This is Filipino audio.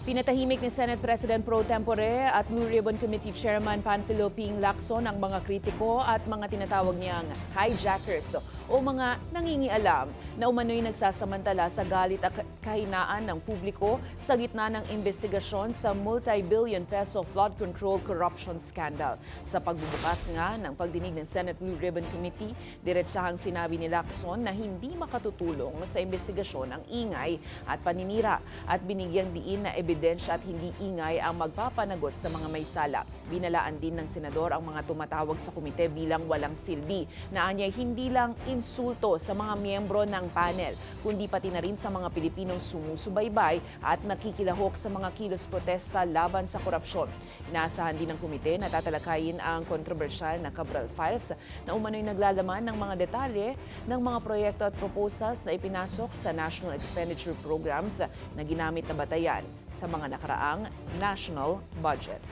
Pinatahimik ni Senate President Pro Tempore at Blue Ribbon Committee Chairman Panfilo Ping Lacson ang mga kritiko at mga tinatawag niyang hijackers o mga nangingialam na umano'y nagsasamantala sa galit at kahinaan ng publiko sa gitna ng investigasyon sa multi-billion peso flood control corruption scandal. Sa pagbubukas nga ng pagdinig ng Senate Blue Ribbon Committee, diretsahang sinabi ni Lacson na hindi makatutulong sa investigasyon ang ingay at paninira at binigyang diin na ebidensya at hindi ingay ang magpapanagot sa mga may sala. Binalaan din ng senador ang mga tumatawag sa komite bilang walang silbi na anyay hindi lang insulto sa mga miyembro ng panel, kundi pati na rin sa mga Pilipinong sumusubaybay at nakikilahok sa mga kilos protesta laban sa korupsyon. Inaasahan din ng komite na tatalakayin ang kontrobersyal na Cabral Files na umano'y naglalaman ng mga detalye ng mga proyekto at proposals na ipinasok sa National Expenditure Programs na ginamit na batayan sa mga nakaraang national budget.